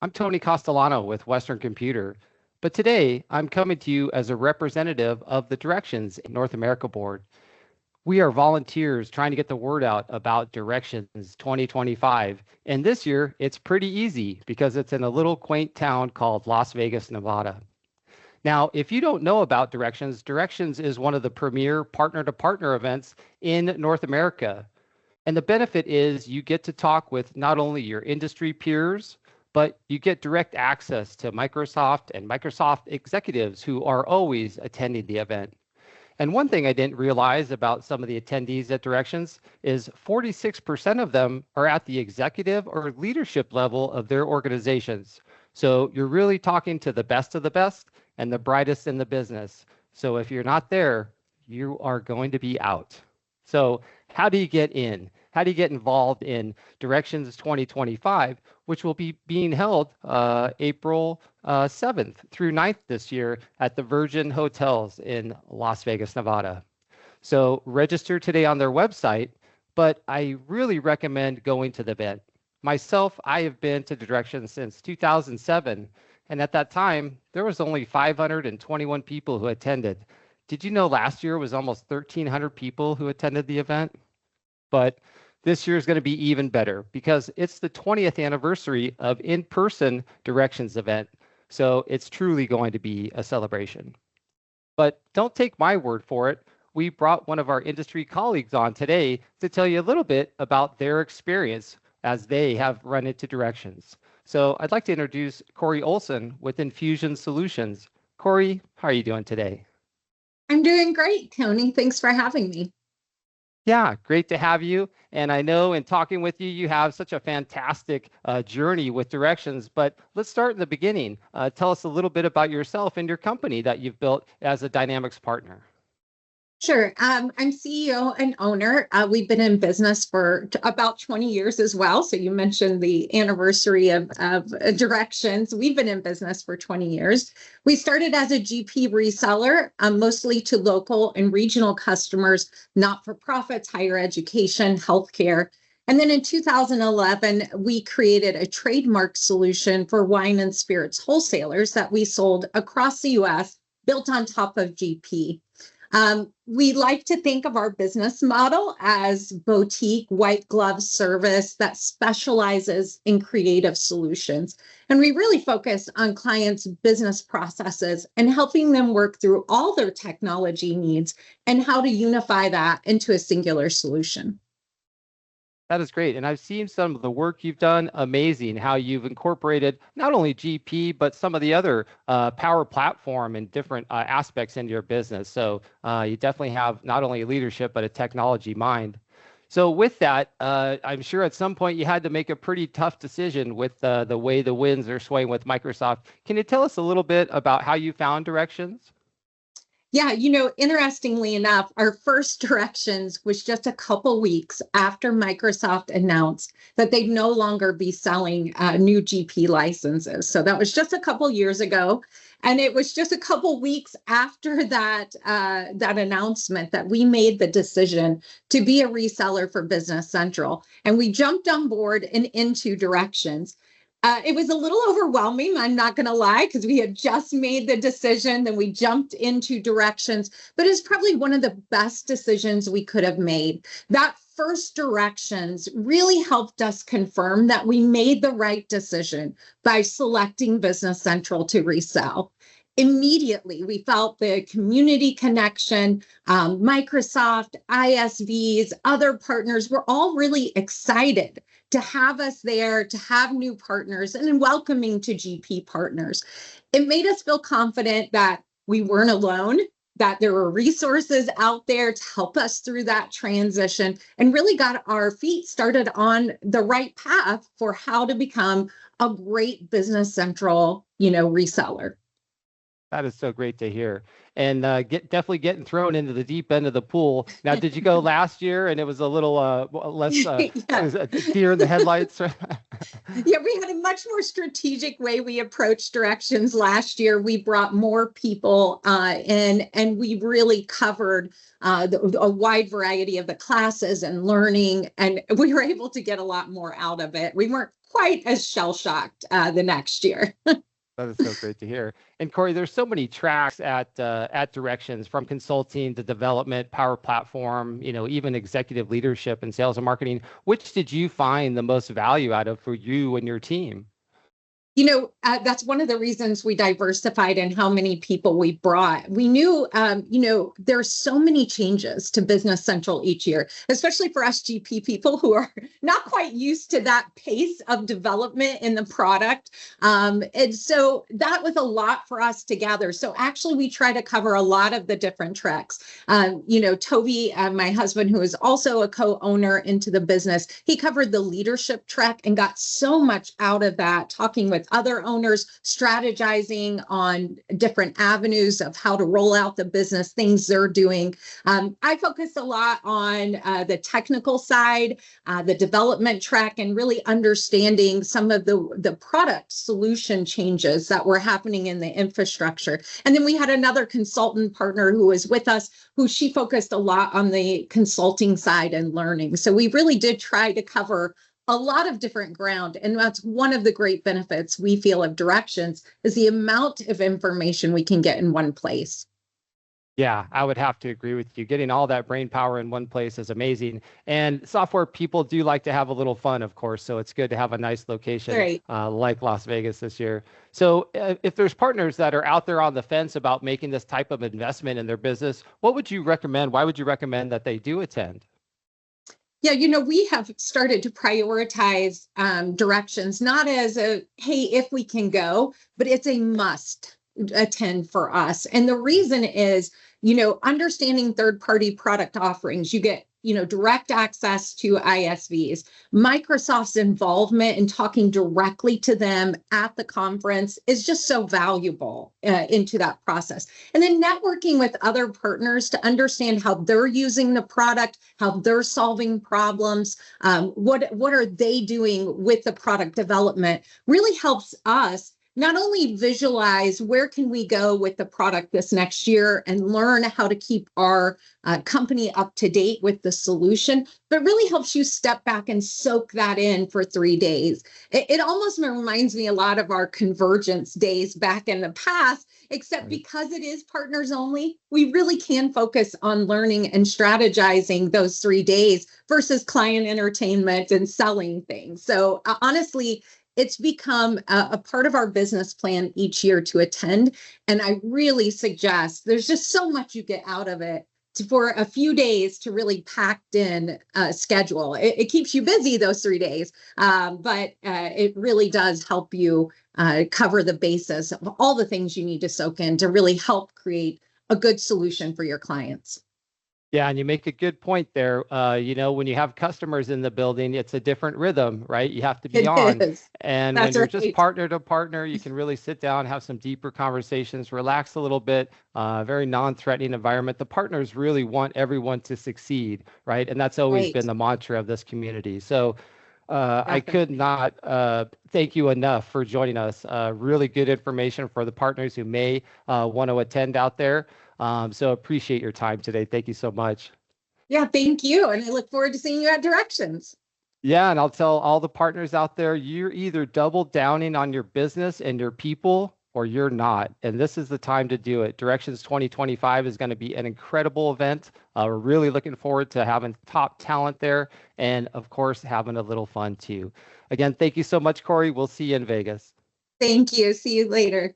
I'm Tony Castellano with Western Computer, but today I'm coming to you as a representative of the Directions North America Board. We are volunteers trying to get the word out about Directions 2025, and this year it's pretty easy because it's in a little quaint town called Las Vegas, Nevada. Now, if you don't know about Directions, Directions is one of the premier partner-to-partner events in North America. And the benefit is you get to talk with not only your industry peers, but you get direct access to Microsoft and Microsoft executives who are always attending the event. And one thing I didn't realize about some of the attendees at Directions is 46% of them are at the executive or leadership level of their organizations. So you're really talking to the best of the best and the brightest in the business. So if you're not there, you are going to be out. So how do you get in? How do you get involved in Directions 2025, which will be being held April 7th through 9th this year at the Virgin Hotels in Las Vegas, Nevada. So register today on their website, but I really recommend going to the event. Myself, I have been to Directions since 2007, and at that time, there was only 521 people who attended. Did you know last year was almost 1,300 people who attended the event? But this year is going to be even better because it's the 20th anniversary of in-person Directions event. So it's truly going to be a celebration. But don't take my word for it. We brought one of our industry colleagues on today to tell you a little bit about their experience as they have run into Directions. So I'd like to introduce Corrie Olson with Infuzion Solutions. Corrie, how are you doing today? I'm doing great, Tony. Thanks for having me. Yeah, great to have you. And I know in talking with you, you have such a fantastic journey with Directions, but let's start in the beginning. Tell us a little bit about yourself and your company that you've built as a Dynamics partner. Sure. I'm CEO and owner. We've been in business for about 20 years as well. So you mentioned the anniversary of Directions. We've been in business for 20 years. We started as a GP reseller, mostly to local and regional customers, not-for-profits, higher education, healthcare. And then in 2011, we created a trademark solution for wine and spirits wholesalers that we sold across the U.S., built on top of GP. We like to think of our business model as boutique white glove service that specializes in creative solutions. And we really focus on clients' business processes and helping them work through all their technology needs and how to unify that into a singular solution. That is great. And I've seen some of the work you've done, amazing, how you've incorporated not only GP, but some of the other Power Platform and different aspects into your business. So you definitely have not only leadership, but a technology mind. So with that, I'm sure at some point you had to make a pretty tough decision with the way the winds are swaying with Microsoft. Can you tell us a little bit about how you found Directions? Yeah, interestingly enough, our first Directions was just a couple weeks after Microsoft announced that they'd no longer be selling new GP licenses. So that was just a couple years ago. And it was just a couple weeks after that announcement that we made the decision to be a reseller for Business Central. And we jumped on board and into Directions. It was a little overwhelming, I'm not going to lie, because we had just made the decision, then we jumped into Directions, but it's probably one of the best decisions we could have made. That first Directions really helped us confirm that we made the right decision by selecting Business Central to resell. Immediately, we felt the community connection, Microsoft, ISVs, other partners were all really excited to have us there, to have new partners, and welcoming to GP partners. It made us feel confident that we weren't alone, that there were resources out there to help us through that transition, and really got our feet started on the right path for how to become a great Business Central, reseller. That is so great to hear. And definitely getting thrown into the deep end of the pool. Now, did you go last year and it was a little less deer in the headlights? Yeah, we had a much more strategic way we approached Directions last year. We brought more people in, and we really covered a wide variety of the classes and learning, and we were able to get a lot more out of it. We weren't quite as shell-shocked the next year. That is so great to hear. And Corrie, there's so many tracks at Directions, from consulting to development, power platform, even executive leadership and sales and marketing. Which did you find the most value out of for you and your team? That's one of the reasons we diversified and how many people we brought. We knew, there's so many changes to Business Central each year, especially for us GP people who are not quite used to that pace of development in the product. And so that was a lot for us to gather. So actually, we try to cover a lot of the different tracks. Toby, my husband, who is also a co-owner into the business, he covered the leadership track and got so much out of that, talking with other owners, strategizing on different avenues of how to roll out the business, things they're doing. I focused a lot on the technical side, the development track, and really understanding some of the product solution changes that were happening in the infrastructure. And then we had another consultant partner who was with us, who she focused a lot on the consulting side and learning. So we really did try to cover a lot of different ground. And that's one of the great benefits we feel of Directions, is the amount of information we can get in one place. Yeah, I would have to agree with you. Getting all that brain power in one place is amazing. And software people do like to have a little fun, of course. So it's good to have a nice location Right. Like Las Vegas this year. So if there's partners that are out there on the fence about making this type of investment in their business, what would you recommend? Why would you recommend that they do attend? Yeah, we have started to prioritize Directions, not as a, hey, if we can go, but it's a must attend for us. And the reason is, understanding third-party product offerings. You get, direct access to ISVs, Microsoft's involvement in talking directly to them at the conference is just so valuable into that process. And then networking with other partners to understand how they're using the product, how they're solving problems, what are they doing with the product development, really helps us not only visualize where can we go with the product this next year and learn how to keep our company up to date with the solution, but really helps you step back and soak that in for 3 days. It almost reminds me a lot of our convergence days back in the past, except because it is partners only, we really can focus on learning and strategizing those 3 days versus client entertainment and selling things. So honestly, it's become a part of our business plan each year to attend. And I really suggest, there's just so much you get out of it for a few days to really packed in schedule. It keeps you busy those 3 days, but it really does help you cover the basis of all the things you need to soak in to really help create a good solution for your clients. Yeah, and you make a good point there. When you have customers in the building, it's a different rhythm, right? You have to be on. And when you're just partner to partner, you can really sit down, have some deeper conversations, relax a little bit, very non-threatening environment. The partners really want everyone to succeed, right? And that's always been the mantra of this community. So I could not thank you enough for joining us. Really good information for the partners who may want to attend out there. So appreciate your time today. Thank you so much. Yeah, thank you. And I look forward to seeing you at Directions. Yeah, and I'll tell all the partners out there, you're either double downing on your business and your people, or you're not. And this is the time to do it. Directions 2025 is going to be an incredible event. We're really looking forward to having top talent there and, of course, having a little fun too. Again, thank you so much, Corrie. We'll see you in Vegas. Thank you. See you later.